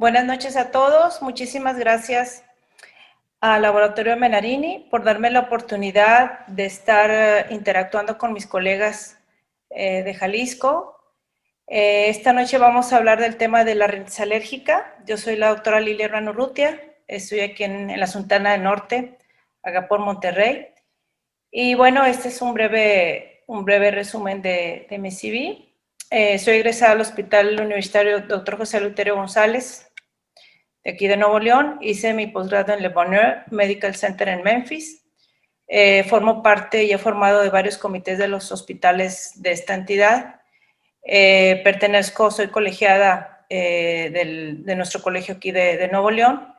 Buenas noches a todos. Muchísimas gracias al Laboratorio Menarini por darme la oportunidad de estar interactuando con mis colegas de Jalisco. Esta noche vamos a hablar del tema de la rinitis alérgica. Yo soy la doctora Lilia Herrán Urrutia. Estoy aquí en la Sultana del Norte, acá por Monterrey. Y bueno, este es un breve resumen de mi CV. Soy egresada al Hospital Universitario Dr. José Eleuterio González, de aquí de Nuevo León. Hice mi posgrado en Le Bonheur Medical Center en Memphis. Formo parte y he formado de varios comités de los hospitales de esta entidad. Soy colegiada de nuestro colegio aquí de Nuevo León.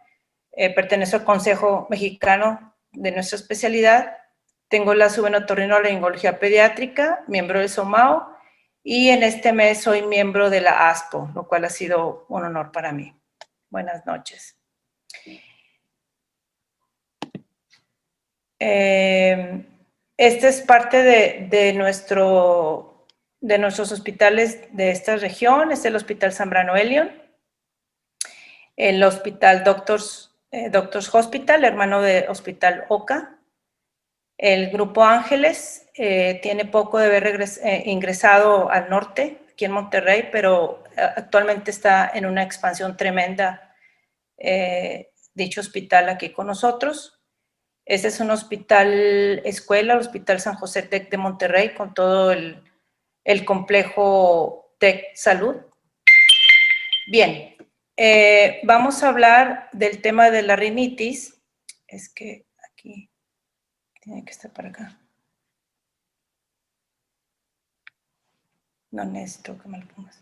Pertenezco al Consejo Mexicano de nuestra especialidad. Tengo la subenotorrinolaringología pediátrica, miembro del SOMAO, y en este mes soy miembro de la ASPO, lo cual ha sido un honor para mí. Buenas noches. Este es parte de nuestros hospitales de esta región. Es el Hospital Zambrano Elion, el Hospital Doctors Hospital, hermano de Hospital OCA. El Grupo Ángeles tiene poco de haber ingresado al norte, aquí en Monterrey, pero actualmente está en una expansión tremenda dicho hospital aquí con nosotros. Este es un hospital escuela, el Hospital San José Tec de Monterrey, con todo el complejo Tec Salud. Bien, vamos a hablar del tema de la rinitis. Es que aquí tiene que estar para acá. No necesito que me lo pongas.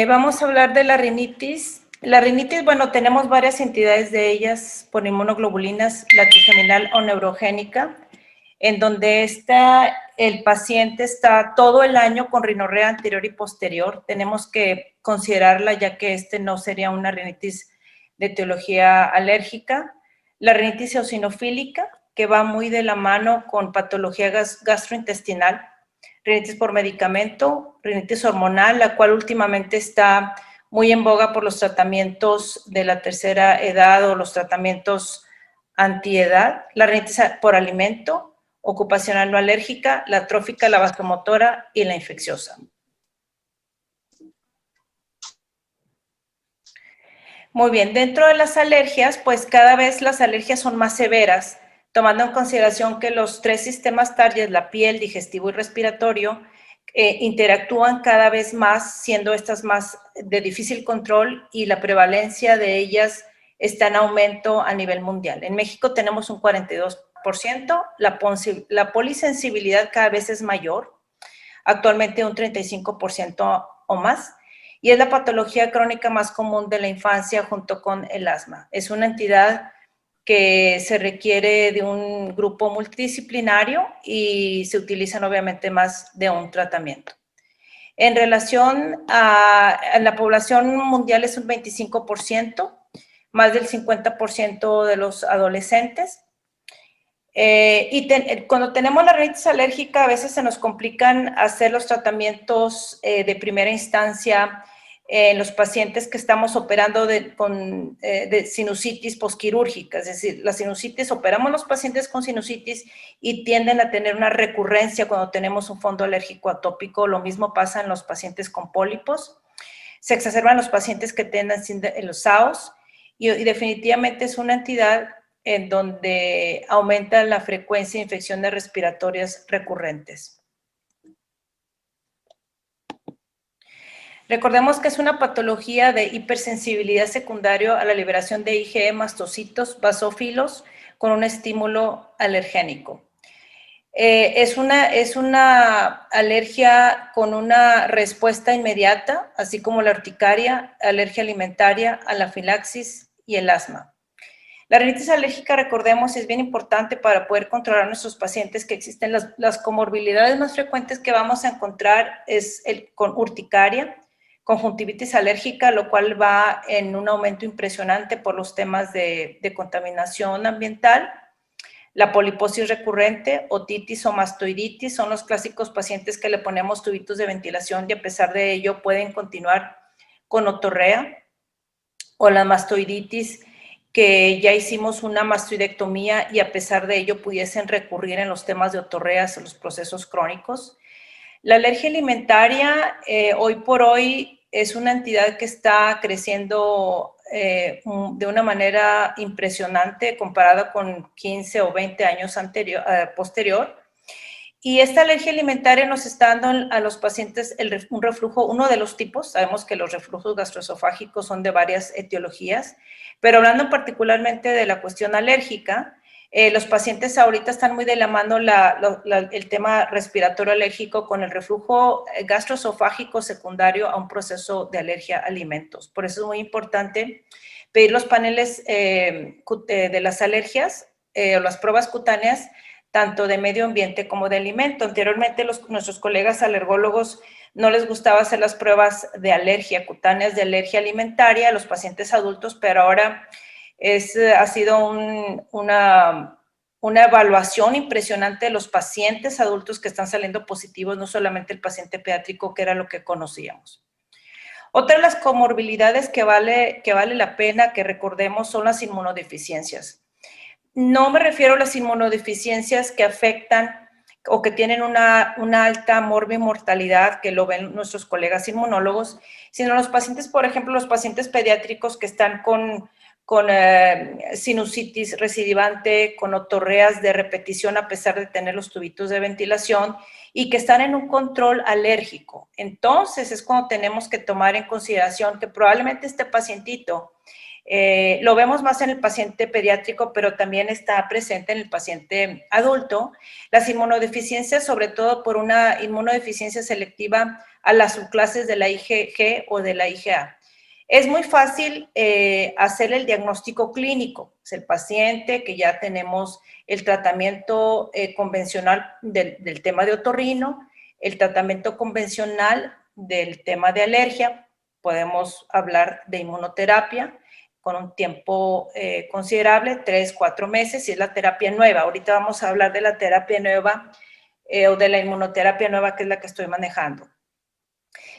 Vamos a hablar de la rinitis. La rinitis, bueno, tenemos varias entidades de ellas por inmunoglobulinas, la trigeminal o neurogénica, en donde el paciente está todo el año con rinorrea anterior y posterior. Tenemos que considerarla ya que no sería una rinitis de etiología alérgica. La rinitis eosinofílica, que va muy de la mano con patología gastrointestinal. Rinitis por medicamento, rinitis hormonal, la cual últimamente está muy en boga por los tratamientos de la tercera edad o los tratamientos antiedad, la rinitis por alimento, ocupacional no alérgica, la trófica, la vasomotora y la infecciosa. Muy bien, dentro de las alergias, pues cada vez las alergias son más severas, tomando en consideración que los tres sistemas target, la piel, digestivo y respiratorio, interactúan cada vez más, siendo estas más de difícil control y la prevalencia de ellas está en aumento a nivel mundial. En México tenemos un 42%, la polisensibilidad cada vez es mayor, actualmente un 35% o más, y es la patología crónica más común de la infancia junto con el asma. Es una entidad que se requiere de un grupo multidisciplinario y se utilizan obviamente más de un tratamiento. En relación a la población mundial es un 25%, más del 50% de los adolescentes. Cuando tenemos la rinitis alérgica, a veces se nos complican hacer los tratamientos de primera instancia en los pacientes que estamos operando de sinusitis posquirúrgica. Es decir, la sinusitis, operamos los pacientes con sinusitis y tienden a tener una recurrencia cuando tenemos un fondo alérgico atópico. Lo mismo pasa en los pacientes con pólipos. Se exacerban los pacientes que tienen los SAOS y definitivamente es una entidad en donde aumenta la frecuencia de infecciones respiratorias recurrentes. Recordemos que es una patología de hipersensibilidad secundario a la liberación de IgE, mastocitos, basófilos, con un estímulo alergénico. Es una alergia con una respuesta inmediata, así como la urticaria, alergia alimentaria, anafilaxis y el asma. La rinitis alérgica, recordemos, es bien importante para poder controlar a nuestros pacientes, que existen las comorbilidades más frecuentes que vamos a encontrar es con urticaria, conjuntivitis alérgica, lo cual va en un aumento impresionante por los temas de contaminación ambiental, La poliposis recurrente, otitis o mastoiditis son los clásicos pacientes que le ponemos tubitos de ventilación y a pesar de ello pueden continuar con otorrea, o la mastoiditis, que ya hicimos una mastoidectomía y a pesar de ello pudiesen recurrir en los temas de otorreas, en los procesos crónicos. La alergia alimentaria, hoy por hoy, es una entidad que está creciendo de una manera impresionante comparada con 15 o 20 años posterior. Y esta alergia alimentaria nos está dando a los pacientes un reflujo, uno de los tipos. Sabemos que los reflujos gastroesofágicos son de varias etiologías, pero hablando particularmente de la cuestión alérgica, los pacientes ahorita están muy de la mano el tema respiratorio alérgico con el reflujo gastroesofágico secundario a un proceso de alergia a alimentos. Por eso es muy importante pedir los paneles de las alergias o las pruebas cutáneas, tanto de medio ambiente como de alimento. Anteriormente nuestros colegas alergólogos no les gustaba hacer las pruebas de alergia cutáneas, de alergia alimentaria a los pacientes adultos, pero ahora ha sido una evaluación impresionante de los pacientes adultos que están saliendo positivos, no solamente el paciente pediátrico, que era lo que conocíamos. Otra de las comorbilidades que vale la pena que recordemos son las inmunodeficiencias. No me refiero a las inmunodeficiencias que afectan o que tienen una alta morbimortalidad, que lo ven nuestros colegas inmunólogos, sino los pacientes, por ejemplo, los pacientes pediátricos que están con sinusitis recidivante, con otorreas de repetición a pesar de tener los tubitos de ventilación y que están en un control alérgico. Entonces es cuando tenemos que tomar en consideración que probablemente este pacientito lo vemos más en el paciente pediátrico, pero también está presente en el paciente adulto. Las inmunodeficiencias, sobre todo por una inmunodeficiencia selectiva a las subclases de la IgG o de la IgA. Es muy fácil hacer el diagnóstico clínico. Es el paciente que ya tenemos el tratamiento convencional del tema de otorrino, el tratamiento convencional del tema de alergia. Podemos hablar de inmunoterapia con un tiempo considerable, 3-4 meses, y es la terapia nueva. Ahorita vamos a hablar de la terapia nueva o de la inmunoterapia nueva, que es la que estoy manejando.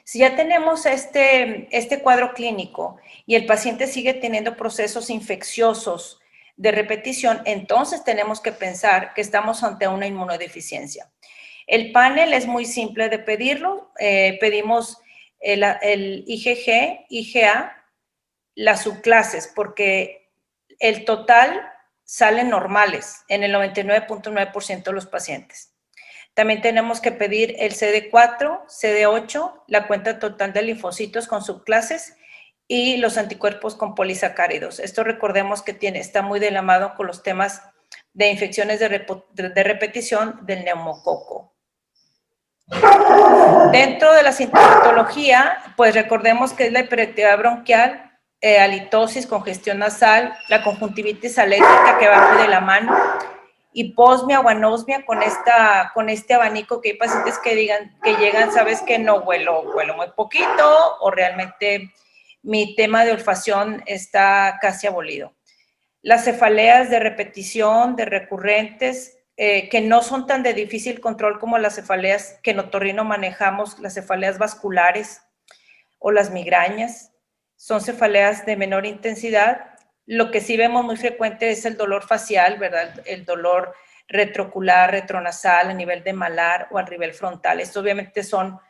Si ya tenemos este cuadro clínico y el paciente sigue teniendo procesos infecciosos de repetición, entonces tenemos que pensar que estamos ante una inmunodeficiencia. El panel es muy simple de pedirlo. Pedimos el IgG, IgA, las subclases, porque el total salen normales en el 99.9% de los pacientes. También tenemos que pedir el CD4, CD8, la cuenta total de linfocitos con subclases y los anticuerpos con polisacáridos. Esto recordemos que está muy de la mano con los temas de infecciones de repetición del neumococo. Dentro de la sintomatología, pues recordemos que es la hiperactividad bronquial, halitosis, congestión nasal, la conjuntivitis alérgica que va muy de la mano, hiposmia o anosmia con este abanico, que hay pacientes que llegan, sabes que no huelo muy poquito o realmente mi tema de olfacción está casi abolido. Las cefaleas de repetición, de recurrentes, que no son tan de difícil control como las cefaleas que en otorrino manejamos, las cefaleas vasculares o las migrañas, son cefaleas de menor intensidad. Lo que sí vemos muy frecuente es el dolor facial, ¿verdad? El dolor retroocular, retronasal, a nivel de malar o a nivel frontal. Esto obviamente son,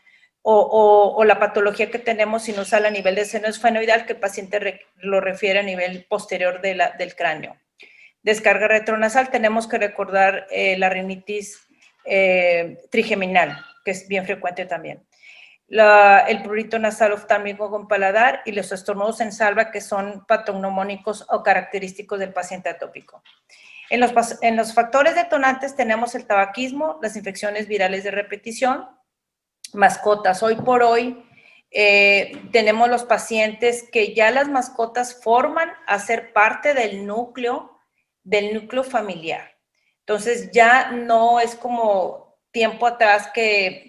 o la patología que tenemos sinusal a nivel de seno esfenoidal, que el paciente lo refiere a nivel posterior del cráneo. Descarga retronasal, tenemos que recordar la rinitis trigeminal, que es bien frecuente también. El prurito nasal oftálmico con paladar y los estornudos en salva, que son patognomónicos o característicos del paciente atópico. En los factores detonantes tenemos el tabaquismo, las infecciones virales de repetición, mascotas. Hoy por hoy tenemos los pacientes que ya las mascotas forman a ser parte del núcleo familiar. Entonces ya no es como tiempo atrás que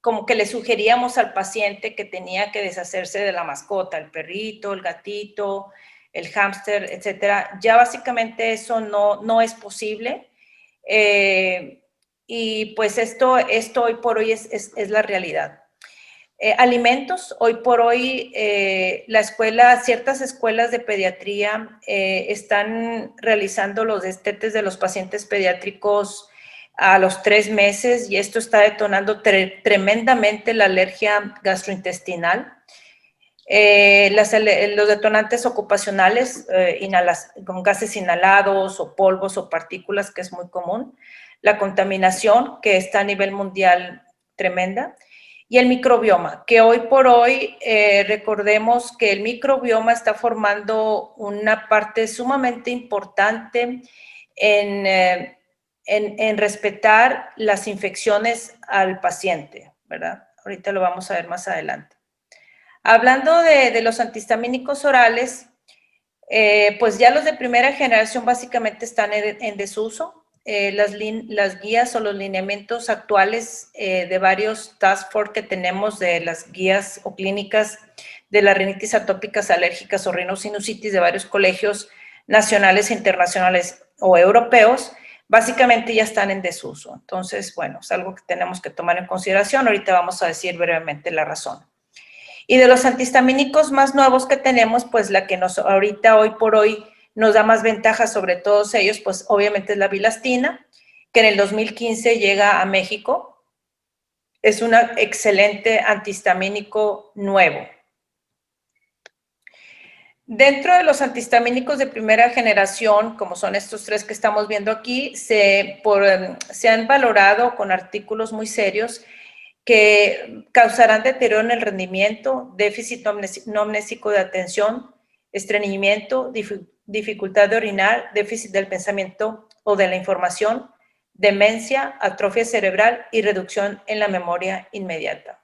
como que le sugeríamos al paciente que tenía que deshacerse de la mascota, el perrito, el gatito, el hámster, etcétera. Ya básicamente eso no es posible. Y pues esto hoy por hoy es la realidad. Alimentos, hoy por hoy ciertas escuelas de pediatría están realizando los destetes de los pacientes pediátricos a los 3 meses y esto está detonando tremendamente la alergia gastrointestinal. Los detonantes ocupacionales, con gases inhalados o polvos o partículas, que es muy común. La contaminación, que está a nivel mundial tremenda. Y el microbioma, que hoy por hoy recordemos que el microbioma está formando una parte sumamente importante en respetar las infecciones al paciente, ¿verdad? Ahorita lo vamos a ver más adelante. Hablando de los antihistamínicos orales, pues ya los de primera generación básicamente están en desuso. Las guías o los lineamientos actuales de varios task force que tenemos de las guías o clínicas de las rinitis atópicas alérgicas o rinosinusitis de varios colegios nacionales, internacionales o europeos, básicamente ya están en desuso. Entonces, bueno, es algo que tenemos que tomar en consideración. Ahorita vamos a decir brevemente la razón. Y de los antihistamínicos más nuevos que tenemos, pues la que ahorita, hoy por hoy, nos da más ventaja sobre todos ellos, pues obviamente es la bilastina, que en el 2015 llega a México. Es un excelente antihistamínico nuevo. Dentro de los antihistamínicos de primera generación, como son estos 3 que estamos viendo aquí, se han valorado con artículos muy serios que causarán deterioro en el rendimiento, déficit no amnésico de atención, estreñimiento, dificultad de orinar, déficit del pensamiento o de la información, demencia, atrofia cerebral y reducción en la memoria inmediata.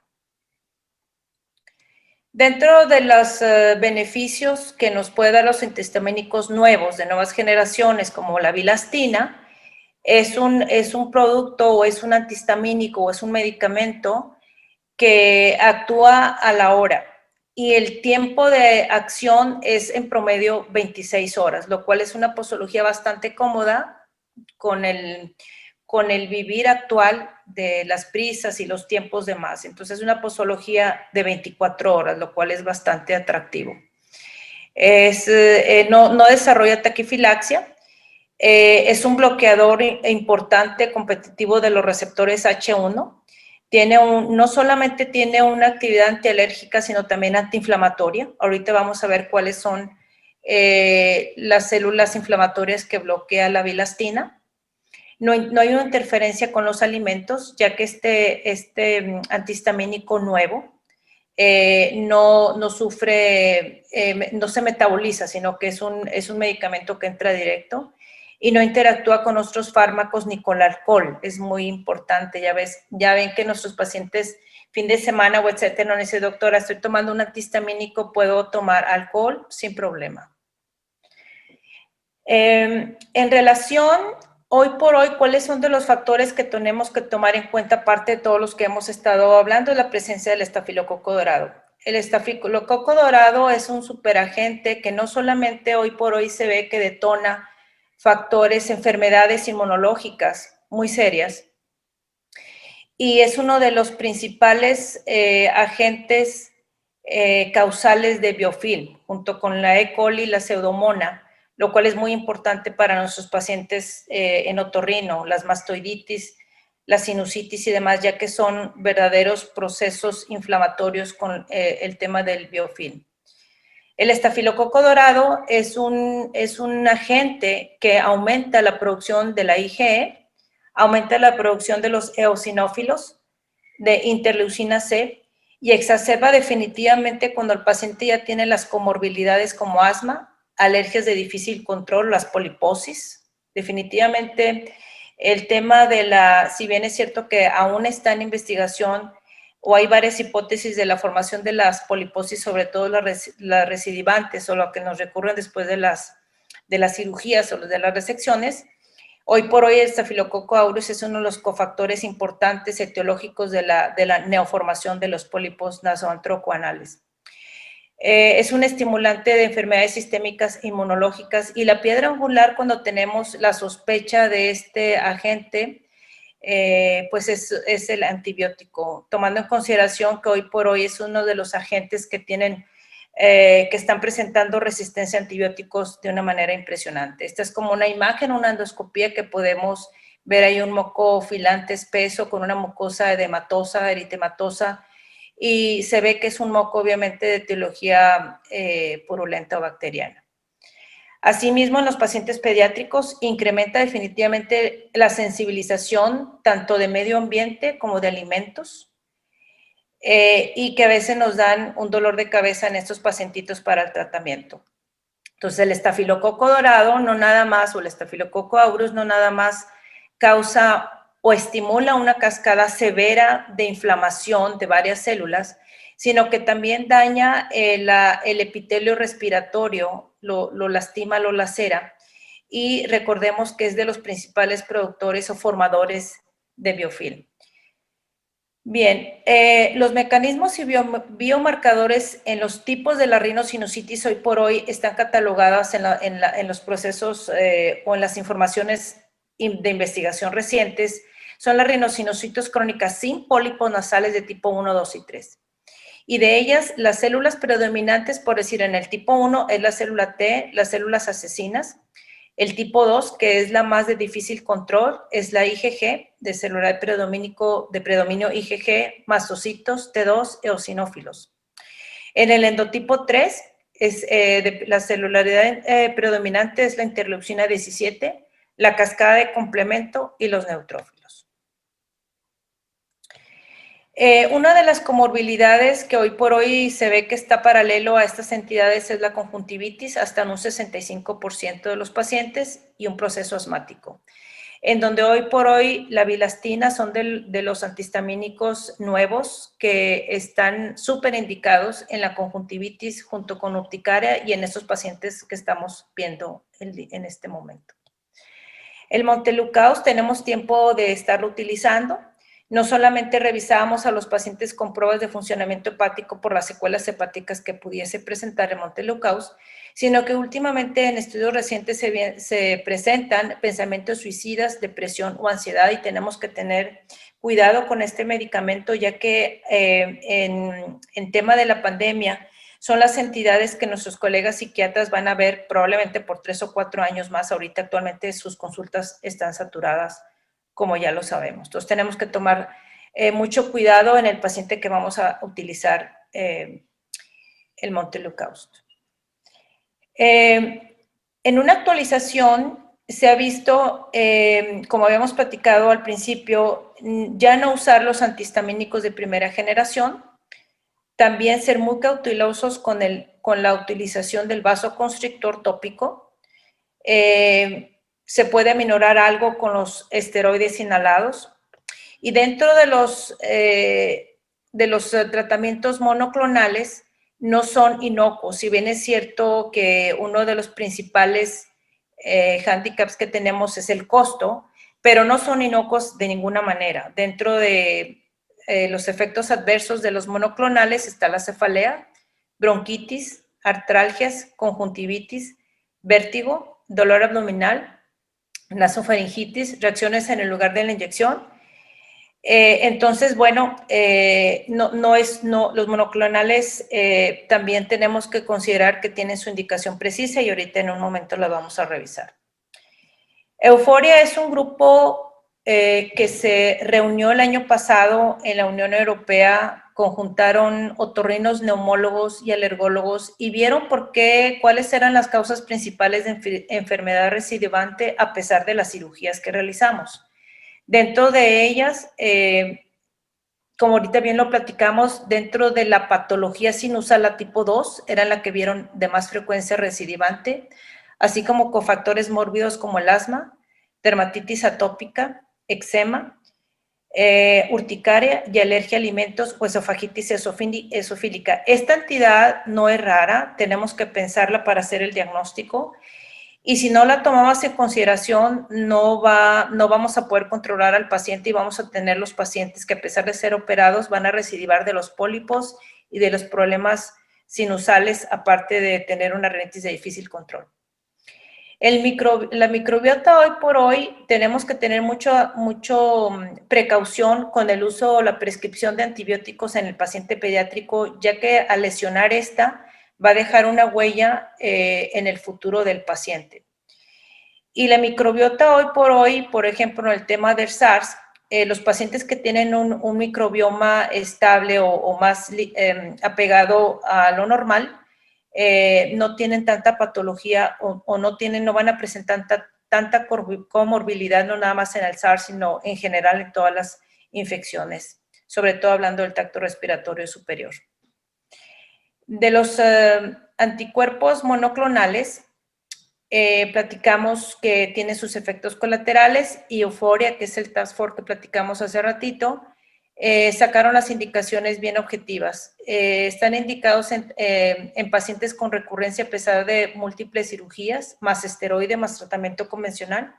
Dentro de los beneficios que nos puede dar los antihistamínicos nuevos de nuevas generaciones, como la bilastina, es un producto o es un antihistamínico o es un medicamento que actúa a la hora y el tiempo de acción es en promedio 26 horas, lo cual es una posología bastante cómoda con el vivir actual de las prisas y los tiempos de más. Entonces es una posología de 24 horas, lo cual es bastante atractivo. No desarrolla taquifilaxia. Es un bloqueador importante competitivo de los receptores H1. No solamente tiene una actividad antialérgica, sino también antiinflamatoria. Ahorita vamos a ver cuáles son las células inflamatorias que bloquea la bilastina. No hay una interferencia con los alimentos, ya que este antihistamínico nuevo no sufre, no se metaboliza, sino que es un medicamento que entra directo y no interactúa con otros fármacos ni con el alcohol. Es muy importante, ya ven que nuestros pacientes fin de semana o etcétera, no dice, doctora, estoy tomando un antihistamínico, ¿puedo tomar alcohol? Sin problema. En relación, hoy por hoy, ¿cuáles son de los factores que tenemos que tomar en cuenta, aparte de todos los que hemos estado hablando, de la presencia del estafilococo dorado? El estafilococo dorado es un superagente que no solamente hoy por hoy se ve que detona enfermedades inmunológicas muy serias, y es uno de los principales agentes causales de biofilm, junto con la E. coli y la pseudomonas, lo cual es muy importante para nuestros pacientes en otorrino, las mastoiditis, la sinusitis y demás, ya que son verdaderos procesos inflamatorios con el tema del biofilm. El estafilococo dorado es un agente que aumenta la producción de la IgE, aumenta la producción de los eosinófilos, de interleucina C, y exacerba definitivamente cuando el paciente ya tiene las comorbilidades como asma, alergias de difícil control, las poliposis. Definitivamente el tema si bien es cierto que aún está en investigación o hay varias hipótesis de la formación de las poliposis, sobre todo las recidivantes o lo que nos recurren después de las cirugías o de las resecciones, hoy por hoy el Staphylococcus aureus es uno de los cofactores importantes etiológicos de la neoformación de los pólipos nasoantrocoanales. Es un estimulante de enfermedades sistémicas inmunológicas y la piedra angular cuando tenemos la sospecha de este agente, pues es el antibiótico, tomando en consideración que hoy por hoy es uno de los agentes que que están presentando resistencia a antibióticos de una manera impresionante. Esta es como una imagen, una endoscopía que podemos ver ahí un moco filante espeso con una mucosa edematosa, eritematosa, y se ve que es un moco obviamente de etiología purulenta o bacteriana. Asimismo, en los pacientes pediátricos incrementa definitivamente la sensibilización tanto de medio ambiente como de alimentos, y que a veces nos dan un dolor de cabeza en estos pacientitos para el tratamiento. Entonces, el estafilococo dorado no nada más, o el estafilococo aureus no nada más causa o estimula una cascada severa de inflamación de varias células, sino que también daña el epitelio respiratorio, lo lastima, lo lacera, y recordemos que es de los principales productores o formadores de biofilm. Bien, los mecanismos y biomarcadores en los tipos de la rinosinusitis hoy por hoy están catalogadas en los procesos o en las informaciones de investigación recientes. Son las rinosinusitis crónicas sin pólipos nasales de tipo 1, 2 y 3. Y de ellas, las células predominantes, por decir, en el tipo 1 es la célula T, las células asesinas. El tipo 2, que es la más de difícil control, es la IgG, de celular de predominio IgG, mastocitos, T2, eosinófilos. En el endotipo 3, la celularidad predominante es la interleucina 17, la cascada de complemento y los neutrófilos. Una de las comorbilidades que hoy por hoy se ve que está paralelo a estas entidades es la conjuntivitis, hasta en un 65% de los pacientes, y un proceso asmático, en donde hoy por hoy la bilastina son de los antihistamínicos nuevos que están súper indicados en la conjuntivitis junto con urticaria y en estos pacientes que estamos viendo en este momento. El Montelukast tenemos tiempo de estarlo utilizando. No solamente revisábamos a los pacientes con pruebas de funcionamiento hepático por las secuelas hepáticas que pudiese presentar el Montelukast, sino que últimamente en estudios recientes se presentan pensamientos suicidas, depresión o ansiedad, y tenemos que tener cuidado con este medicamento, ya que en tema de la pandemia son las entidades que nuestros colegas psiquiatras van a ver probablemente por 3 o 4 años más. Ahorita actualmente sus consultas están saturadas, como ya lo sabemos. Entonces tenemos que tomar mucho cuidado en el paciente que vamos a utilizar el Montelukast. En una actualización se ha visto, como habíamos platicado al principio, ya no usar los antihistamínicos de primera generación, también ser muy cautelosos con la utilización del vasoconstrictor tópico. Se puede aminorar algo con los esteroides inhalados. Y dentro de los tratamientos monoclonales no son inocuos. Si bien es cierto que uno de los principales handicaps que tenemos es el costo, pero no son inocuos de ninguna manera. Dentro de los efectos adversos de los monoclonales está la cefalea, bronquitis, artralgias, conjuntivitis, vértigo, dolor abdominal, nasofaringitis, reacciones en el lugar de la inyección. Entonces, bueno, los monoclonales también tenemos que considerar que tienen su indicación precisa, y ahorita en un momento la vamos a revisar. Euforia es un grupo que se reunió el año pasado en la Unión Europea. Conjuntaron otorrinos, neumólogos y alergólogos y vieron cuáles eran las causas principales de enfermedad recidivante a pesar de las cirugías que realizamos. Dentro de ellas, como ahorita bien lo platicamos, dentro de la patología sinusal tipo 2 era la que vieron de más frecuencia recidivante, así como cofactores mórbidos como el asma, dermatitis atópica, eczema, urticaria y alergia a alimentos o esofagitis esofílica. Esta entidad no es rara, tenemos que pensarla para hacer el diagnóstico, y si no la tomamos en consideración, no vamos a poder controlar al paciente, y vamos a tener los pacientes que, a pesar de ser operados, van a recidivar de los pólipos y de los problemas sinusales, aparte de tener una rinitis de difícil control. La microbiota hoy por hoy tenemos que tener mucho precaución con el uso o la prescripción de antibióticos en el paciente pediátrico, ya que al lesionar esta va a dejar una huella en el futuro del paciente. Y la microbiota hoy por hoy, por ejemplo, en el tema del SARS, los pacientes que tienen un microbioma estable o más apegado a lo normal, no tienen tanta patología o no van a presentar tanta comorbilidad, no nada más en el SARS, sino en general en todas las infecciones, sobre todo hablando del tracto respiratorio superior. De los anticuerpos monoclonales, platicamos que tiene sus efectos colaterales y euforia, que es el task force que platicamos hace ratito, sacaron las indicaciones bien objetivas. Están indicados en pacientes con recurrencia pesada de múltiples cirugías, más esteroide, más tratamiento convencional,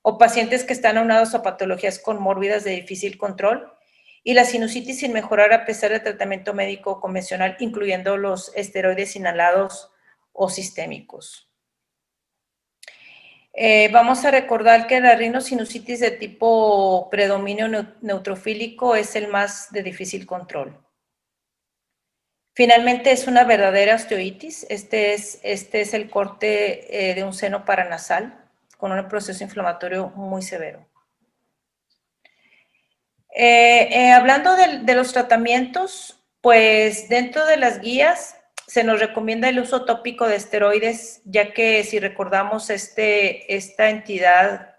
o pacientes que están aunados a patologías comórbidas de difícil control, y la sinusitis sin mejorar a pesar del tratamiento médico convencional, incluyendo los esteroides inhalados o sistémicos. Vamos a recordar que la rinosinusitis de tipo predominio neutrofílico es el más de difícil control. Finalmente es una verdadera osteoitis. Este es el corte de un seno paranasal con un proceso inflamatorio muy severo. Hablando de los tratamientos, pues dentro de las guías se nos recomienda el uso tópico de esteroides, ya que si recordamos esta entidad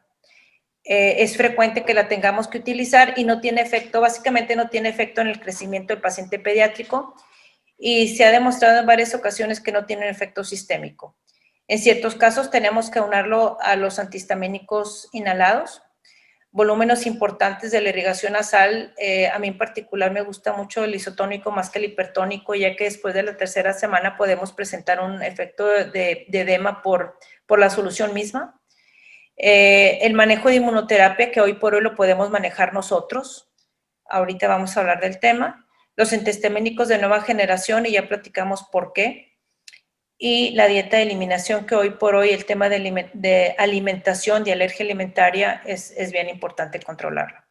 es frecuente que la tengamos que utilizar y no tiene efecto, básicamente no tiene efecto en el crecimiento del paciente pediátrico y se ha demostrado en varias ocasiones que no tiene efecto sistémico. En ciertos casos tenemos que aunarlo a los antihistamínicos inhalados. Volúmenes importantes de la irrigación nasal, a mí en particular me gusta mucho el isotónico más que el hipertónico, ya que después de la tercera semana podemos presentar un efecto de edema por la solución misma. El manejo de inmunoterapia, que hoy por hoy lo podemos manejar nosotros. Ahorita vamos a hablar del tema. Los antihistamínicos de nueva generación, y ya platicamos por qué. Y la dieta de eliminación, que hoy por hoy el tema de alimentación, de alergia alimentaria, es bien importante controlarla.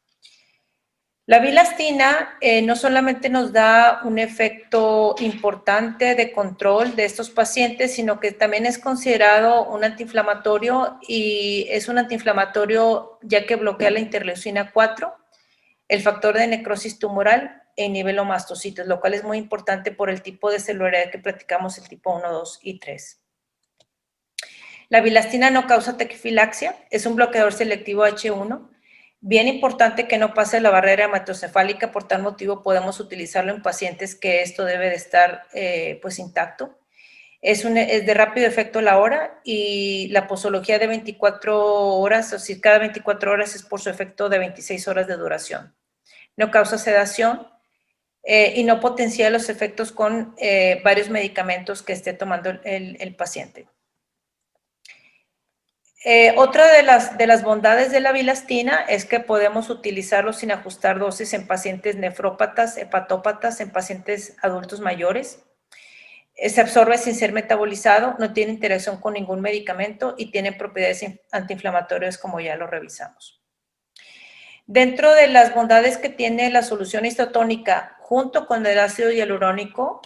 La bilastina no solamente nos da un efecto importante de control de estos pacientes, sino que también es considerado un antiinflamatorio y es un antiinflamatorio ya que bloquea la interleucina 4, el factor de necrosis tumoral e inhibe los mastocitos, lo cual es muy importante por el tipo de celularidad que platicamos, el tipo 1, 2 y 3. La bilastina no causa taquifilaxia, es un bloqueador selectivo H1, bien importante que no pase la barrera hematocefálica, por tal motivo podemos utilizarlo en pacientes que esto debe de estar pues intacto. Es de rápido efecto a la hora y la posología de 24 horas, o sea, cada 24 horas es por su efecto de 26 horas de duración. No causa sedación y no potencia los efectos con varios medicamentos que esté tomando el paciente. Otra de las bondades de la bilastina es que podemos utilizarlo sin ajustar dosis en pacientes nefrópatas, hepatópatas, en pacientes adultos mayores. Se absorbe sin ser metabolizado, no tiene interacción con ningún medicamento y tiene propiedades antiinflamatorias como ya lo revisamos. Dentro de las bondades que tiene la solución isotónica junto con el ácido hialurónico,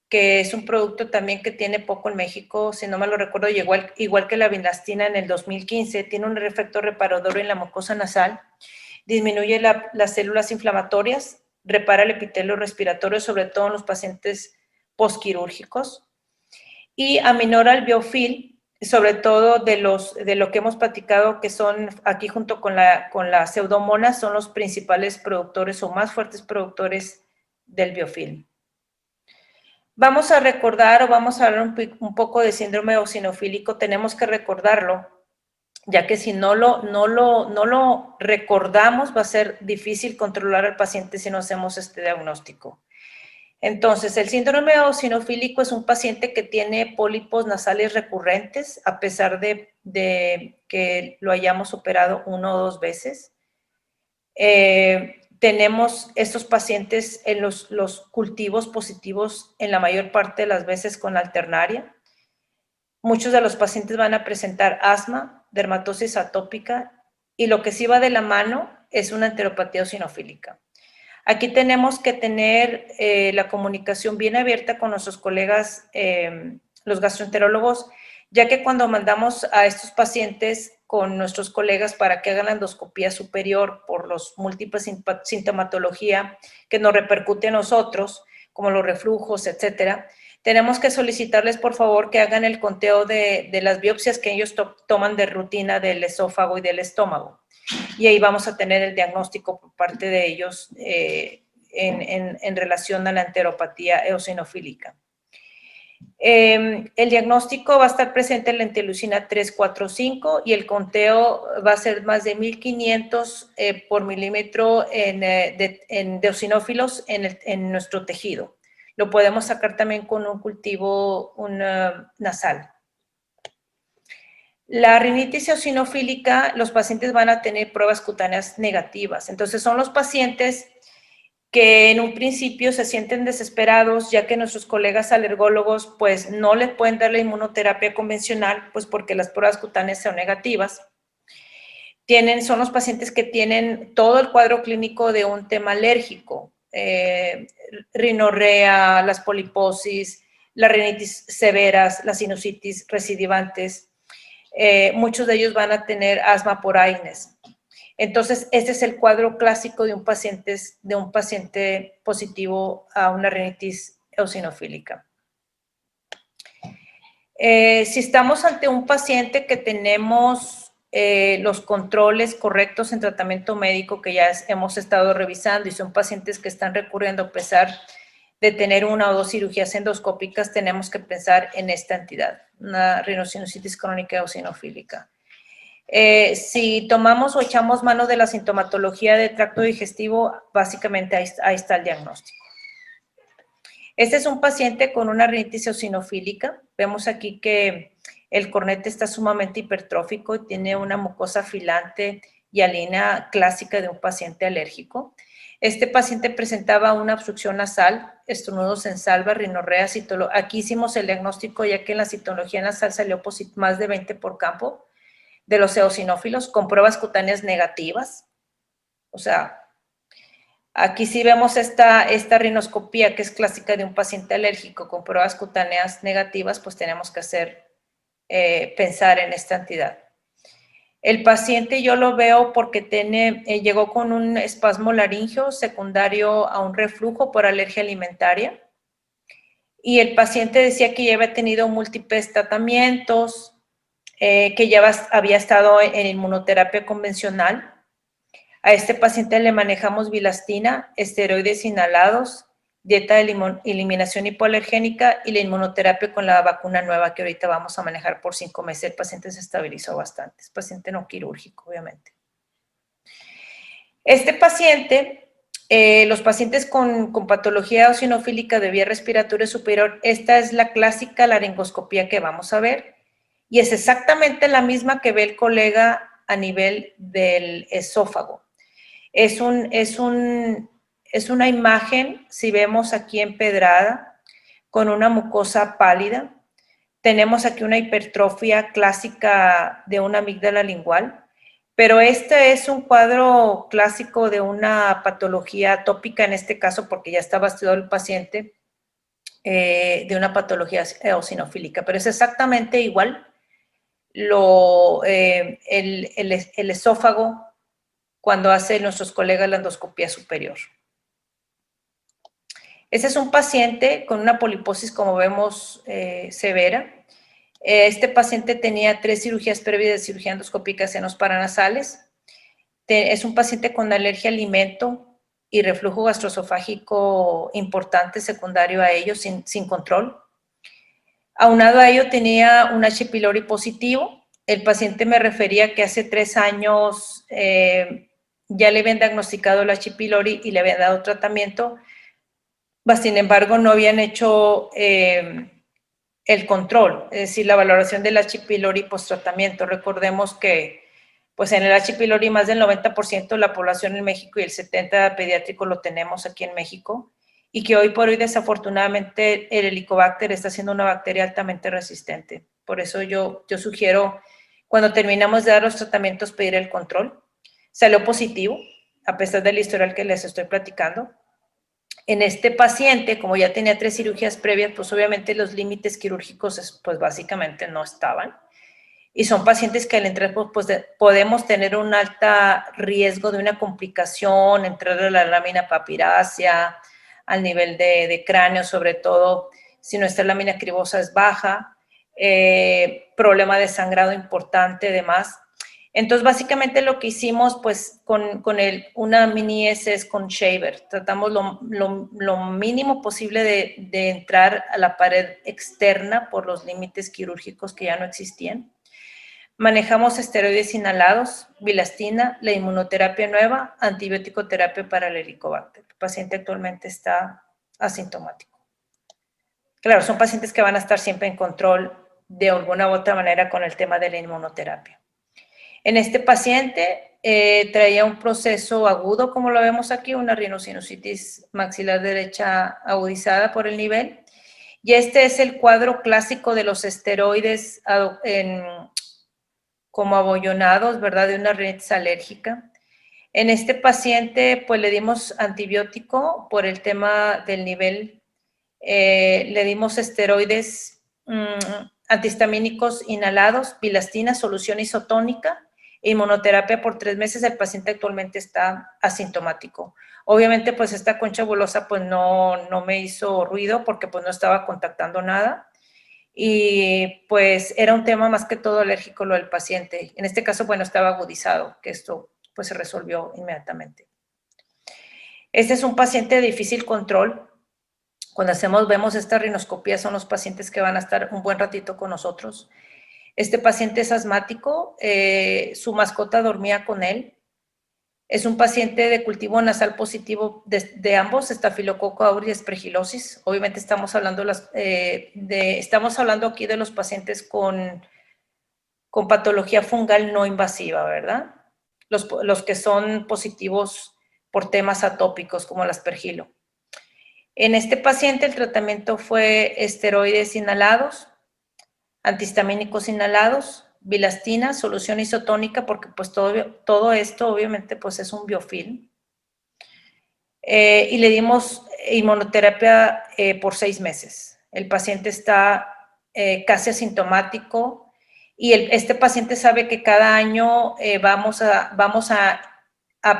que es un producto también que tiene poco en México, si no me lo recuerdo, igual que la bilastina en el 2015, tiene un efecto reparador en la mucosa nasal, disminuye las células inflamatorias, repara el epitelio respiratorio, sobre todo en los pacientes postquirúrgicos, y aminora el biofilm, sobre todo de lo que hemos platicado, que son aquí junto con la pseudomonas, son los principales productores o más fuertes productores del biofilm. Vamos a recordar o vamos a hablar un poco de síndrome eosinofílico, tenemos que recordarlo, ya que si no lo recordamos va a ser difícil controlar al paciente si no hacemos este diagnóstico. Entonces, el síndrome eosinofílico es un paciente que tiene pólipos nasales recurrentes, a pesar de que lo hayamos operado 1 o 2 veces. tenemos estos pacientes en los cultivos positivos en la mayor parte de las veces con alternaria. Muchos de los pacientes van a presentar asma, dermatosis atópica y lo que sí va de la mano es una enteropatía eosinofílica. Aquí tenemos que tener la comunicación bien abierta con nuestros colegas, los gastroenterólogos, ya que cuando mandamos a estos pacientes con nuestros colegas para que hagan la endoscopía superior por los múltiples sintomatología que nos repercute a nosotros, como los reflujos, etcétera, tenemos que solicitarles, por favor, que hagan el conteo de las biopsias que ellos toman de rutina del esófago y del estómago. Y ahí vamos a tener el diagnóstico por parte de ellos en relación a la enteropatía eosinofílica. El diagnóstico va a estar presente en la interleucina 3, 4, 5 y el conteo va a ser más de 1500 por milímetro de eosinófilos en nuestro tejido. Lo podemos sacar también con un cultivo nasal. La rinitis eosinofílica, los pacientes van a tener pruebas cutáneas negativas. Entonces, son los pacientes que en un principio se sienten desesperados, ya que nuestros colegas alergólogos pues no les pueden dar la inmunoterapia convencional, pues porque las pruebas cutáneas son negativas. Son los pacientes que tienen todo el cuadro clínico de un tema alérgico, rinorrea, las poliposis, las rinitis severas, las sinusitis recidivantes. Muchos de ellos van a tener asma por AINES. Entonces, este es el cuadro clásico de un paciente positivo a una rinitis eosinofílica. Si estamos ante un paciente que tenemos los controles correctos en tratamiento médico que ya hemos estado revisando y son pacientes que están recurriendo a pesar de tener una o dos cirugías endoscópicas, tenemos que pensar en esta entidad, una rinosinusitis crónica eosinofílica. Si tomamos o echamos mano de la sintomatología del tracto digestivo, básicamente ahí está el diagnóstico. Este es un paciente con una rinitis eosinofílica. Vemos aquí que el cornete está sumamente hipertrófico y tiene una mucosa filante y alina clásica de un paciente alérgico. Este paciente presentaba una obstrucción nasal, estornudos en salva, rinorrea, citología. Aquí hicimos el diagnóstico ya que en la citología nasal salió más de 20 por campo de los eosinófilos con pruebas cutáneas negativas. O sea, aquí sí vemos esta rinoscopía que es clásica de un paciente alérgico con pruebas cutáneas negativas, pues tenemos que pensar en esta entidad. El paciente yo lo veo porque llegó con un espasmo laríngeo secundario a un reflujo por alergia alimentaria y el paciente decía que ya había tenido múltiples tratamientos, que ya había estado en inmunoterapia convencional. A este paciente le manejamos bilastina, esteroides inhalados, dieta de eliminación hipoalergénica y la inmunoterapia con la vacuna nueva que ahorita vamos a manejar por 5 meses. El paciente se estabilizó bastante. Es paciente no quirúrgico, obviamente. Este paciente, los pacientes con patología eosinofílica de vía respiratoria superior, esta es la clásica laringoscopía que vamos a ver y es exactamente la misma que ve el colega a nivel del esófago. Es una imagen, si vemos aquí empedrada, con una mucosa pálida. Tenemos aquí una hipertrofia clásica de una amígdala lingual, pero este es un cuadro clásico de una patología atópica, en este caso porque ya estaba estudiado el paciente, de una patología eosinofílica, pero es exactamente igual el esófago cuando hacen nuestros colegas la endoscopía superior. Este es un paciente con una poliposis, como vemos, severa. Este paciente tenía 3 cirugías previas de cirugía endoscópica senos paranasales. Es un paciente con alergia al alimento y reflujo gastroesofágico importante secundario a ello, sin control. Aunado a ello tenía un H. pylori positivo. El paciente me refería que hace 3 años ya le habían diagnosticado el H. pylori y le habían dado tratamiento, sin embargo no habían hecho el control, es decir, la valoración del H. pylori post-tratamiento. Recordemos que pues en el H. pylori más del 90% de la población en México y el 70% pediátrico lo tenemos aquí en México, y que hoy por hoy desafortunadamente el Helicobacter está siendo una bacteria altamente resistente. Por eso yo sugiero, cuando terminamos de dar los tratamientos, pedir el control. Salió positivo, a pesar del historial que les estoy platicando. En este paciente, como ya tenía 3 cirugías previas, pues obviamente los límites quirúrgicos pues básicamente no estaban. Y son pacientes que al entrar pues podemos tener un alto riesgo de una complicación, entrar a la lámina papirácea, al nivel de cráneo, sobre todo si nuestra lámina cribosa es baja, problema de sangrado importante, además. Entonces, básicamente lo que hicimos, pues, con una mini S es con shaver. Tratamos lo mínimo posible de entrar a la pared externa por los límites quirúrgicos que ya no existían. Manejamos esteroides inhalados, bilastina, la inmunoterapia nueva, antibiótico terapia para el Helicobacter. El paciente actualmente está asintomático. Claro, son pacientes que van a estar siempre en control de alguna u otra manera con el tema de la inmunoterapia. En este paciente traía un proceso agudo, como lo vemos aquí, una rhinosinusitis maxilar derecha agudizada por el nivel. Y este es el cuadro clásico de los esteroides como abollonados, ¿verdad? De una rinitis alérgica. En este paciente, pues le dimos antibiótico por el tema del nivel. Le dimos esteroides antihistamínicos inhalados, bilastina, solución isotónica, inmunoterapia por 3 meses. El paciente actualmente está asintomático. Obviamente, pues esta concha bulosa pues no me hizo ruido porque pues no estaba contactando nada. Y pues era un tema más que todo alérgico lo del paciente. En este caso, bueno, estaba agudizado, que esto pues se resolvió inmediatamente. Este es un paciente de difícil control. Cuando vemos esta rinoscopía, son los pacientes que van a estar un buen ratito con nosotros. Este paciente es asmático, su mascota dormía con él. Es un paciente de cultivo nasal positivo de ambos, Staphylococcus aureus y aspergillosis. Obviamente estamos hablando, estamos hablando aquí de los pacientes con patología fungal no invasiva, ¿verdad? Los que son positivos por temas atópicos como el aspergilo. En este paciente el tratamiento fue esteroides inhalados, antihistamínicos inhalados, bilastina, solución isotónica, porque pues todo esto obviamente pues es un biofilm. Y le dimos inmunoterapia por 6 meses. El paciente está casi asintomático y este paciente sabe que cada año vamos a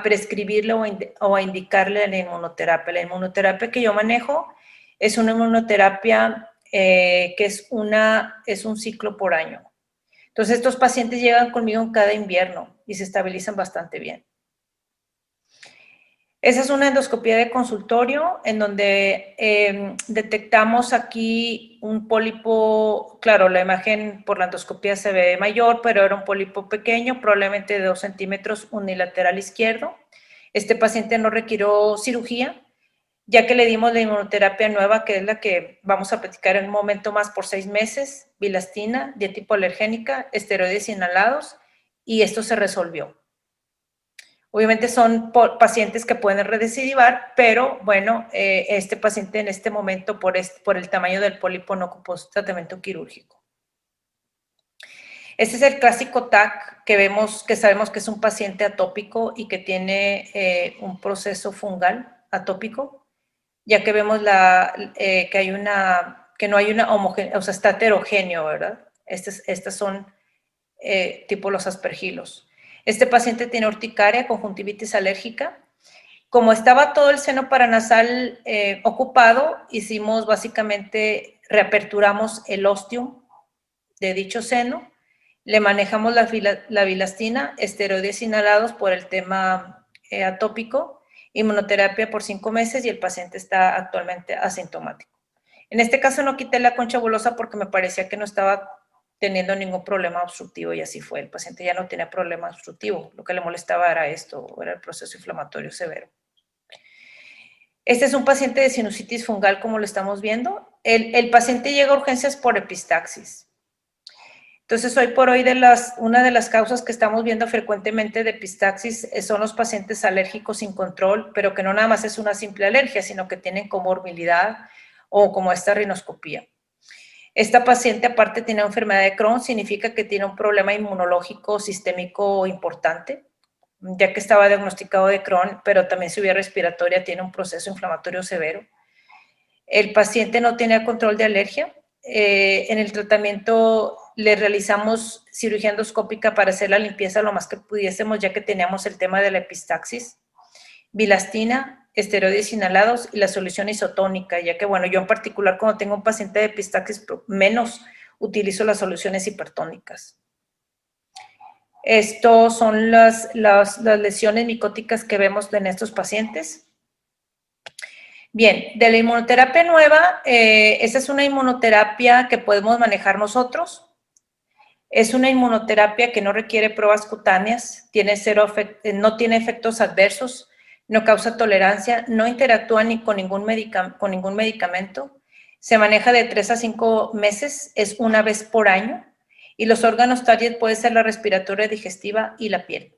prescribirle o a indicarle la inmunoterapia. La inmunoterapia que yo manejo es una inmunoterapia que es un ciclo por año. Entonces, estos pacientes llegan conmigo en cada invierno y se estabilizan bastante bien. Esa es una endoscopía de consultorio en donde detectamos aquí un pólipo. Claro, la imagen por la endoscopía se ve mayor, pero era un pólipo pequeño, probablemente de 2 centímetros unilateral izquierdo. Este paciente no requirió cirugía, ya que le dimos la inmunoterapia nueva, que es la que vamos a platicar en un momento más, por 6 meses, bilastina, dieta hipoalergénica, esteroides inhalados, y esto se resolvió. Obviamente son pacientes que pueden recidivar, pero bueno, este paciente en este momento por el tamaño del pólipo no ocupó tratamiento quirúrgico. Este es el clásico TAC que vemos, que sabemos que es un paciente atópico y que tiene un proceso fungal atópico, ya que vemos que no hay una homogeneidad, o sea, está heterogéneo, ¿verdad? Estas son tipo los aspergilos. Este paciente tiene urticaria, conjuntivitis alérgica. Como estaba todo el seno paranasal ocupado, reaperturamos el ostium de dicho seno, le manejamos la bilastina, esteroides inhalados por el tema atópico, inmunoterapia por 5 meses y el paciente está actualmente asintomático. En este caso no quité la concha bulosa porque me parecía que no estaba teniendo ningún problema obstructivo y así fue. El paciente ya no tenía problema obstructivo, lo que le molestaba era esto, era el proceso inflamatorio severo. Este es un paciente de sinusitis fungal, como lo estamos viendo. El paciente llega a urgencias por epistaxis. Entonces, hoy por hoy, una de las causas que estamos viendo frecuentemente de epistaxis son los pacientes alérgicos sin control, pero que no nada más es una simple alergia, sino que tienen comorbilidad o como esta rinoscopía. Esta paciente, aparte, tiene enfermedad de Crohn, significa que tiene un problema inmunológico sistémico importante, ya que estaba diagnosticado de Crohn, pero también su vía respiratoria tiene un proceso inflamatorio severo. El paciente no tenía control de alergia. En el tratamiento le realizamos cirugía endoscópica para hacer la limpieza lo más que pudiésemos, ya que teníamos el tema de la epistaxis, bilastina, esteroides inhalados y la solución isotónica, ya que, bueno, yo en particular cuando tengo un paciente de epistaxis menos utilizo las soluciones hipertónicas. Estos son las lesiones micóticas que vemos en estos pacientes. Bien, de la inmunoterapia nueva, esta es una inmunoterapia que podemos manejar nosotros. Es una inmunoterapia que no requiere pruebas cutáneas, no tiene efectos adversos, no causa tolerancia, no interactúa ni con ningún medicamento. Se maneja de 3 a 5 meses, es una vez por año, y los órganos target pueden ser la respiratoria, digestiva y la piel.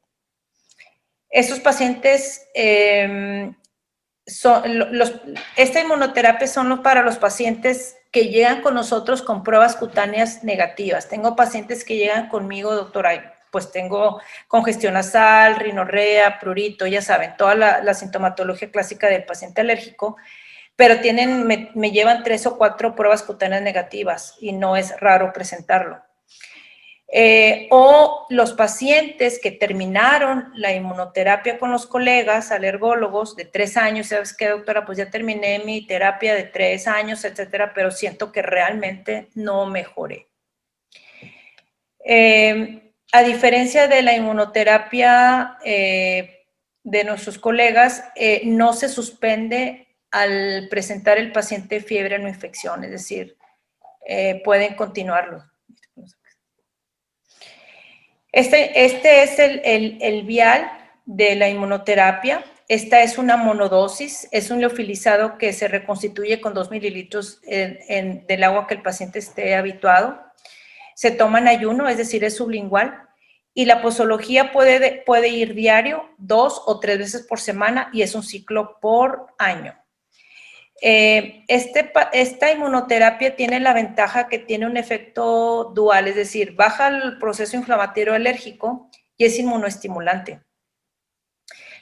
Estos pacientes, esta inmunoterapia son para los pacientes que llegan con nosotros con pruebas cutáneas negativas. Tengo pacientes que llegan conmigo, doctora, pues tengo congestión nasal, rinorrea, prurito, ya saben, toda la sintomatología clásica del paciente alérgico, pero me llevan 3 o 4 pruebas cutáneas negativas y no es raro presentarlo. O los pacientes que terminaron la inmunoterapia con los colegas alergólogos de 3 años, ¿sabes qué, doctora? Pues ya terminé mi terapia de 3 años, etcétera, pero siento que realmente no mejoré. A diferencia de la inmunoterapia de nuestros colegas, no se suspende al presentar el paciente fiebre o infección, es decir, pueden continuarlo. Este es el vial de la inmunoterapia. Esta es una monodosis, es un liofilizado que se reconstituye con 2 mililitros del agua que el paciente esté habituado. Se toma en ayuno, es decir, es sublingual. Y la posología puede ir diario, 2 o 3 veces por semana y es un ciclo por año. Esta inmunoterapia tiene la ventaja que tiene un efecto dual, es decir, baja el proceso inflamatorio alérgico y es inmunoestimulante.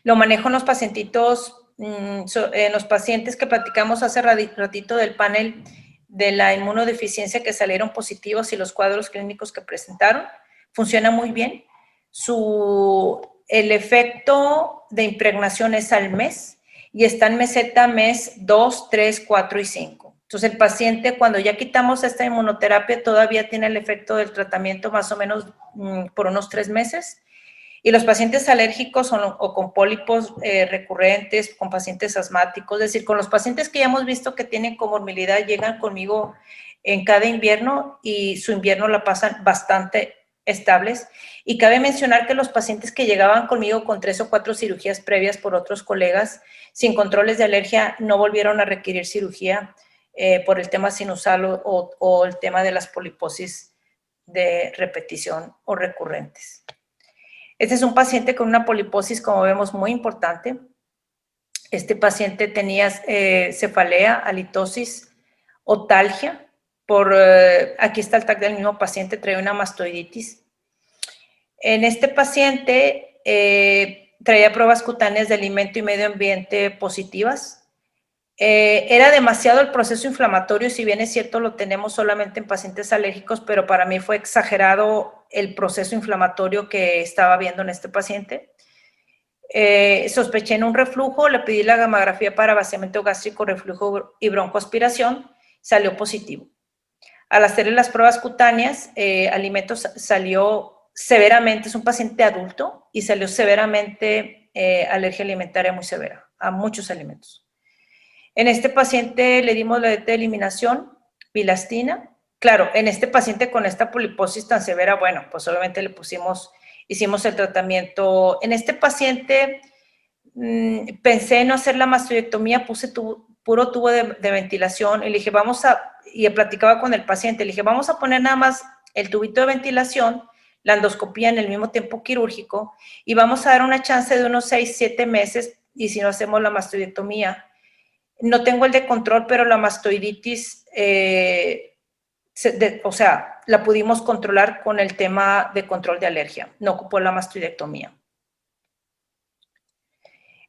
Lo manejo en los pacientitos, en los pacientes que platicamos hace ratito del panel de la inmunodeficiencia que salieron positivos y los cuadros clínicos que presentaron. Funciona muy bien. El efecto de impregnación es al mes y está en meseta mes 2, 3, 4 y 5. Entonces, el paciente, cuando ya quitamos esta inmunoterapia, todavía tiene el efecto del tratamiento más o menos por unos 3 meses. Y los pacientes alérgicos o con pólipos recurrentes, con pacientes asmáticos, es decir, con los pacientes que ya hemos visto que tienen comorbilidad, llegan conmigo en cada invierno y su invierno la pasan bastante estables. Y cabe mencionar que los pacientes que llegaban conmigo con 3 o 4 cirugías previas por otros colegas, sin controles de alergia, no volvieron a requerir cirugía por el tema sinusal o el tema de las poliposis de repetición o recurrentes. Este es un paciente con una poliposis, como vemos, muy importante. Este paciente tenía cefalea, halitosis, otalgia. Aquí está el tag del mismo paciente, trae una mastoiditis. En este paciente traía pruebas cutáneas de alimento y medio ambiente positivas. Era demasiado el proceso inflamatorio, si bien es cierto lo tenemos solamente en pacientes alérgicos, pero para mí fue exagerado el proceso inflamatorio que estaba viendo en este paciente. Sospeché en un reflujo, le pedí la gamografía para vaciamiento gástrico, reflujo y broncoaspiración, salió positivo. Al hacerle las pruebas cutáneas, alimentos salió severamente, es un paciente adulto y salió severamente alergia alimentaria muy severa a muchos alimentos. En este paciente le dimos la dieta de eliminación, bilastina. Claro, en este paciente con esta poliposis tan severa, bueno, pues obviamente hicimos el tratamiento. En este paciente pensé en no hacer la mastoidectomía, puse puro tubo de ventilación y le dije, y platicaba con el paciente, le dije, vamos a poner nada más el tubito de ventilación, la endoscopía en el mismo tiempo quirúrgico, y vamos a dar una chance de unos 6, 7 meses, y si no hacemos la mastoidectomía. No tengo el de control, pero la mastoiditis, o sea, la pudimos controlar con el tema de control de alergia. No ocupó la mastoidectomía.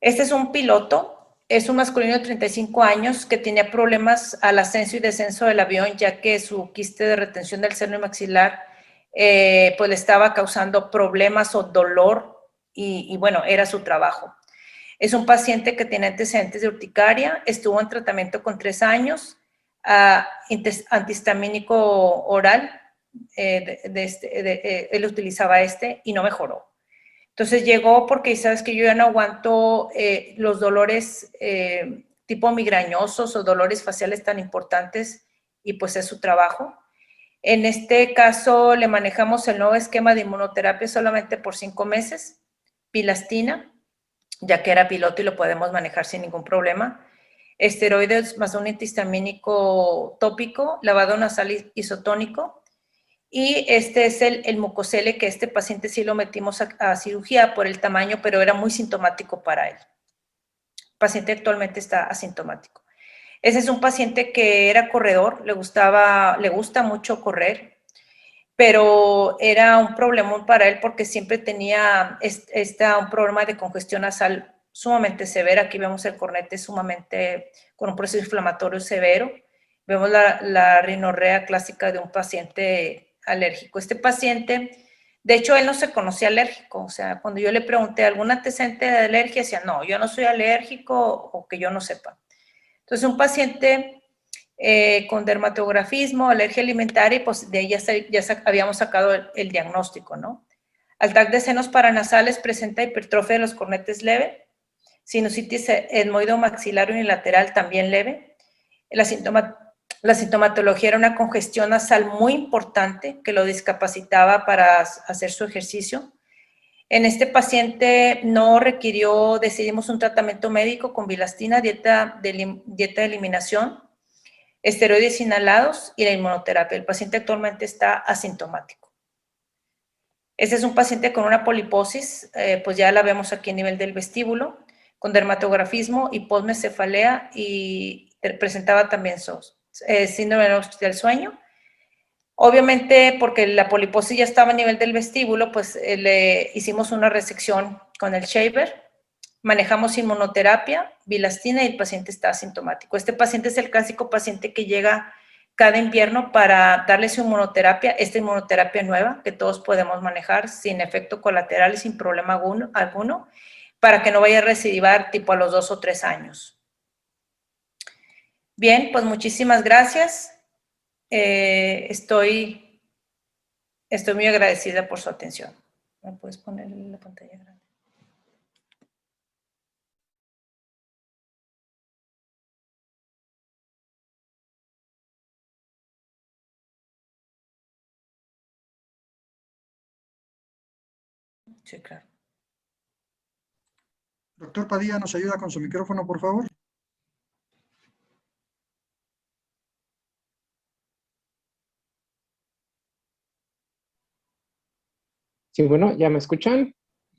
Este es un piloto, es un masculino de 35 años que tenía problemas al ascenso y descenso del avión, ya que su quiste de retención del seno maxilar pues le estaba causando problemas o dolor y bueno, era su trabajo. Es un paciente que tiene antecedentes de urticaria, estuvo en tratamiento con 3 años, antihistamínico oral, él utilizaba y no mejoró. Entonces llegó porque sabes que yo ya no aguanto los dolores tipo migrañosos o dolores faciales tan importantes y pues es su trabajo. En este caso le manejamos el nuevo esquema de inmunoterapia solamente por 5 meses, pilastina, ya que era piloto y lo podemos manejar sin ningún problema. Esteroides más un antihistamínico tópico, lavado nasal isotónico. Y este es el mucosele, que este paciente sí lo metimos a cirugía por el tamaño, pero era muy sintomático para él. El paciente actualmente está asintomático. Ese es un paciente que era corredor, le gusta mucho correr, pero era un problemón para él porque siempre tenía un problema de congestión nasal sumamente severa. Aquí vemos el cornete sumamente con un proceso inflamatorio severo. Vemos la rinorrea clásica de un paciente alérgico. Este paciente, de hecho, él no se conocía alérgico. O sea, cuando yo le pregunté algún antecedente de alergia, decía, no, yo no soy alérgico o que yo no sepa. Entonces, un paciente con dermatografismo, alergia alimentaria, y pues de ahí ya habíamos sacado el diagnóstico, ¿no? Al TAC de senos paranasales presenta hipertrofia de los cornetes leve, sinusitis etmoido-maxilar unilateral también leve. La sintomatología era una congestión nasal muy importante que lo discapacitaba para hacer su ejercicio. En este paciente no requirió, decidimos un tratamiento médico con bilastina, dieta de eliminación, esteroides inhalados y la inmunoterapia. El paciente actualmente está asintomático. Este es un paciente con una poliposis, pues ya la vemos aquí a nivel del vestíbulo, con dermatografismo, hiposmecefalea y presentaba también síndrome del sueño. Obviamente, porque la poliposis ya estaba a nivel del vestíbulo, pues le hicimos una resección con el shaver, manejamos inmunoterapia, bilastina y el paciente está asintomático. Este paciente es el clásico paciente que llega cada invierno para darle su inmunoterapia, esta inmunoterapia nueva que todos podemos manejar sin efecto colateral y sin problema alguno, para que no vaya a recidivar tipo a los 2 o 3 años. Bien, pues muchísimas gracias. Estoy muy agradecida por su atención. ¿Me puedes poner la pantalla grande? Sí, claro. Doctor Padilla, ¿nos ayuda con su micrófono, por favor? Sí, bueno, ¿ya me escuchan?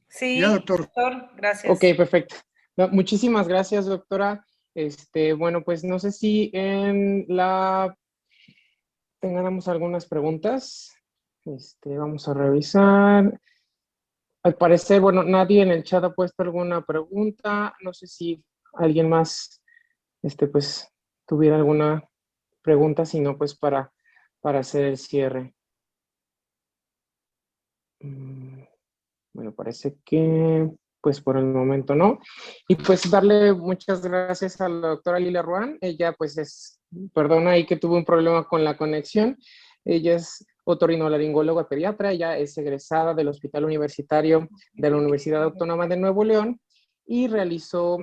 Sí, ya, doctor. Gracias. Ok, perfecto. No, muchísimas gracias, doctora. Bueno, pues no sé si tengamos algunas preguntas. Vamos a revisar. Al parecer, bueno, nadie en el chat ha puesto alguna pregunta. No sé si alguien más, pues, tuviera alguna pregunta, si no, pues, para hacer el cierre. Bueno, parece que, pues, por el momento no. Y pues darle muchas gracias a la doctora Lilia Ruán. Ella, pues, perdona ahí que tuvo un problema con la conexión. Ella es otorrinolaringóloga pediatra. Ella es egresada del Hospital Universitario de la Universidad Autónoma de Nuevo León y realizó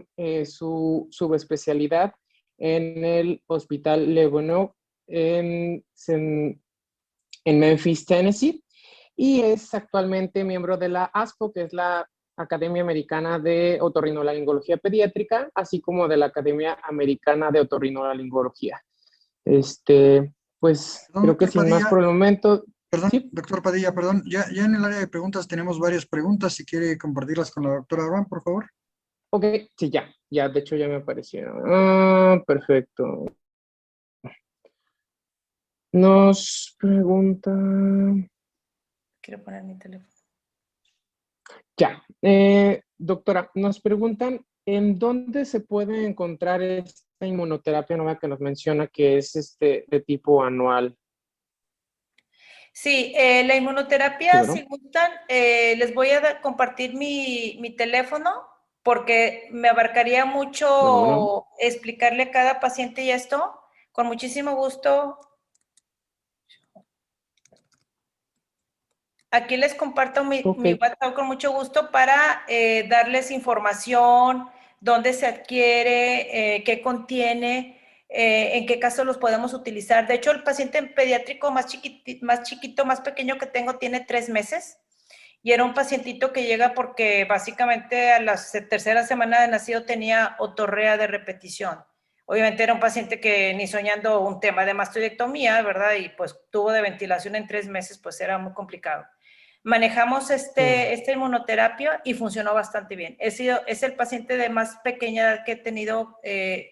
su subespecialidad en el Hospital Le Bonheur en Memphis, Tennessee. Y es actualmente miembro de la ASPO, que es la Academia Americana de Otorrinolaringología Pediátrica, así como de la Academia Americana de Otorrinolaringología. Pues Perdón, creo que doctor sin más Padilla. por el momento. Perdón, Sí, doctor Padilla, perdón. Ya en el área de preguntas tenemos varias preguntas. Si quiere compartirlas con la doctora Ruan, por favor. ok, sí, ya, de hecho ya me aparecieron. Ah, perfecto. Nos pregunta, Quiero poner mi teléfono. ya, doctora, nos preguntan, ¿en dónde se puede encontrar esta inmunoterapia nueva que nos menciona que es de tipo anual? Sí, la Sí, inmunoterapia, si ¿verdad? gustan, les voy a compartir mi teléfono porque me abarcaría Bueno, mucho explicarle a cada paciente y esto. Con muchísimo gusto. Aquí les comparto ok. mi WhatsApp con mucho gusto para darles información, dónde se adquiere, qué contiene, en qué casos los podemos utilizar. De hecho, el paciente pediátrico más chiquito, más pequeño que tengo tiene 3 meses y era un pacientito que llega porque básicamente a la tercera semana de nacido tenía otorrea de repetición. Obviamente era un paciente que ni soñando un tema de mastoidectomía, ¿verdad? Y pues tuvo de ventilación en 3 meses, pues era muy complicado. Manejamos Claro. esta inmunoterapia y funcionó bastante bien. Es el paciente de más pequeña edad que he tenido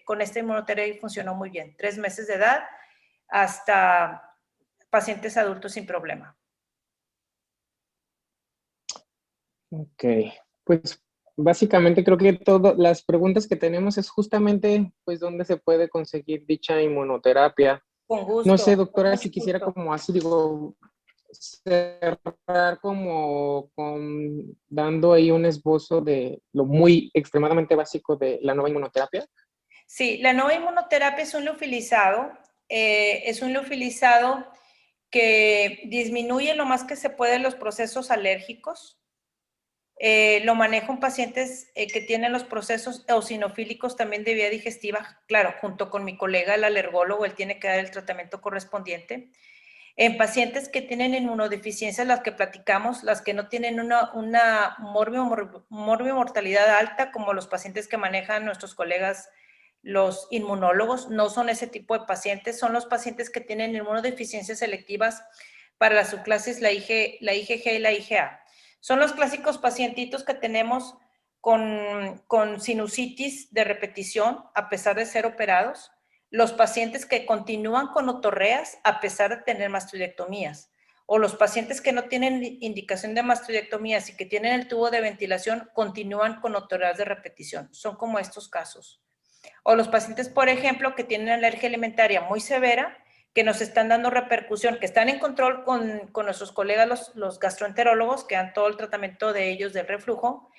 con esta inmunoterapia y funcionó muy bien. 3 meses de edad hasta pacientes adultos sin problema. Ok, pues básicamente creo que todas las preguntas que tenemos es justamente pues dónde se puede conseguir dicha inmunoterapia. Con No sé, gusto, con doctora, mucho si quisiera gusto. como así, digo, cerrar como dando ahí un esbozo de lo muy extremadamente básico de la nueva inmunoterapia. Sí, la nueva inmunoterapia es un liofilizado que disminuye lo más que se puede los procesos alérgicos. Lo manejo en pacientes que tienen los procesos eosinofílicos también de vía digestiva, claro, junto con mi colega, el alergólogo, él tiene que dar el tratamiento correspondiente. En pacientes que tienen inmunodeficiencias, las que platicamos, las que no tienen una morbimortalidad alta, como los pacientes que manejan nuestros colegas, los inmunólogos, no son ese tipo de pacientes, son los pacientes que tienen inmunodeficiencias selectivas para las subclases, la IgG y la IgA. Son los clásicos pacientitos que tenemos con sinusitis de repetición, a pesar de ser operados, los pacientes que continúan con otorreas a pesar de tener mastoidectomías, o los pacientes que no tienen indicación de mastoidectomías y que tienen el tubo de ventilación continúan con otorreas de repetición. Son como estos casos. O los pacientes, por ejemplo, que tienen alergia alimentaria muy severa, que nos están dando repercusión, que están en control con nuestros colegas los gastroenterólogos, que dan todo el tratamiento de ellos del reflujo,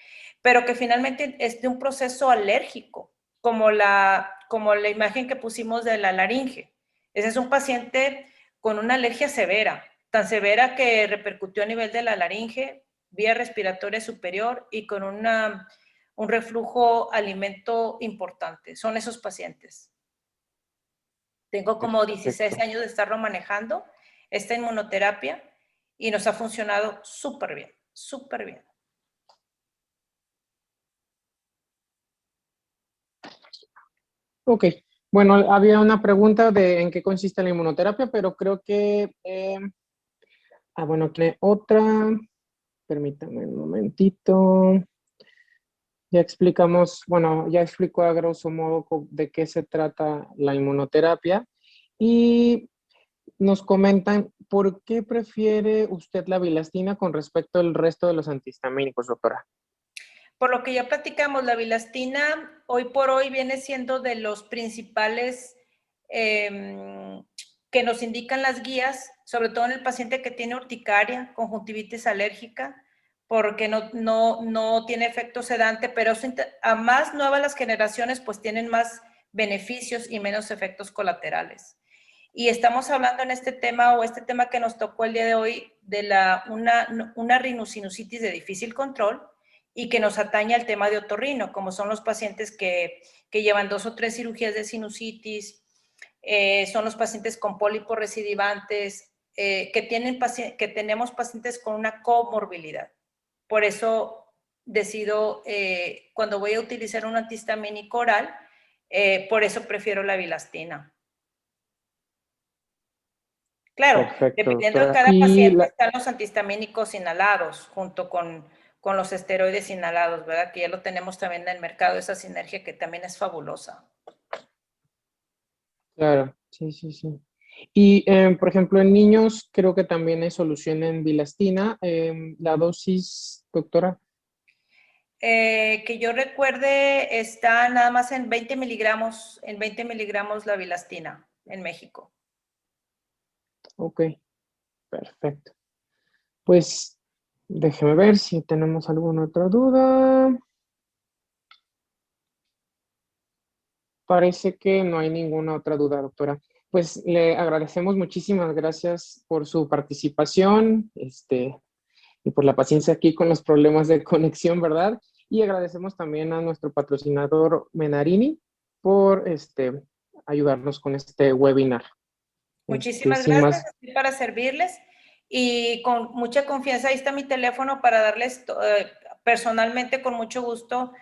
pero que finalmente es de un proceso alérgico, como la imagen que pusimos de la laringe. Ese es un paciente con una alergia severa, tan severa que repercutió a nivel de la laringe, vía respiratoria superior y con un reflujo alimento importante. Son esos pacientes. Tengo como 16 Perfecto. años de estarlo manejando, esta inmunoterapia, y nos ha funcionado súper bien, súper bien. Ok, bueno, había una pregunta de en qué consiste la inmunoterapia, pero creo que, bueno, tiene otra, permítame un momentito. Ya explicamos, bueno, ya explicó a grosso modo de qué se trata la inmunoterapia y nos comentan por qué prefiere usted la bilastina con respecto al resto de los antihistamínicos, doctora. Por lo que ya platicamos, la bilastina hoy por hoy viene siendo de los principales que nos indican las guías, sobre todo en el paciente que tiene urticaria, conjuntivitis alérgica, porque no tiene efecto sedante, pero a más nuevas las generaciones, pues tienen más beneficios y menos efectos colaterales. Y estamos hablando en este tema, o este tema que nos tocó el día de hoy, de una rhinosinusitis de difícil control, y que nos atañe al tema de otorrino, como son los pacientes que llevan 2 o 3 cirugías de sinusitis, son los pacientes con pólipos recidivantes, que tenemos pacientes con una comorbilidad. Por eso decido, cuando voy a utilizar un antihistamínico oral, por eso prefiero la bilastina. Claro, Perfecto, dependiendo de doctora. cada Y paciente están los antihistamínicos inhalados junto con los esteroides inhalados, ¿verdad? Que ya lo tenemos también en el mercado, esa sinergia que también es fabulosa. claro, sí, sí, sí. Y, por ejemplo, en niños creo que también hay solución en bilastina. La dosis, doctora. Que yo recuerde, está nada más en 20 miligramos la bilastina en México. Ok, perfecto. Pues déjeme ver si tenemos alguna otra duda. Parece que no hay ninguna otra duda, doctora. Pues le agradecemos muchísimas gracias por su participación, y por la paciencia aquí con los problemas de conexión, ¿verdad? Y agradecemos también a nuestro patrocinador Menarini por ayudarnos con este webinar. Muchísimas Sin gracias, más, estoy para servirles y con mucha confianza. Ahí está mi teléfono para darles personalmente con mucho gusto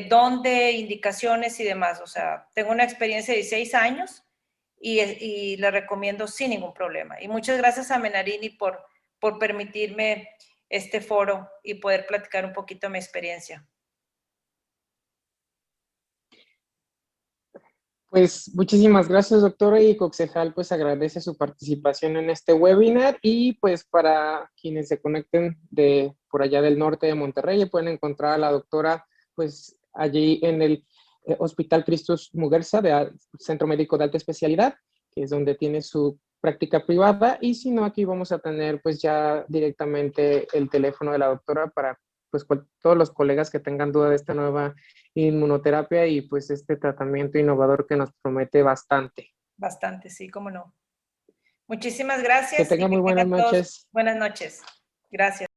dónde, indicaciones y demás. O sea, tengo una experiencia de 16 años y le recomiendo sin ningún problema. Y muchas gracias a Menarini por permitirme este foro y poder platicar un poquito mi experiencia. pues muchísimas gracias, doctora, y Coxejal pues agradece su participación en este webinar y pues para quienes se conecten de por allá del norte de Monterrey pueden encontrar a la doctora pues allí en el Hospital Cristus Muguerza de Centro Médico de Alta Especialidad, que es donde tiene su práctica privada, y si no, aquí vamos a tener pues ya directamente el teléfono de la doctora para pues todos los colegas que tengan duda de esta nueva inmunoterapia y pues este tratamiento innovador que nos promete bastante. Bastante, sí, cómo no. Muchísimas Que gracias y tengan que muy buenas tengan todos noches. buenas noches. Gracias.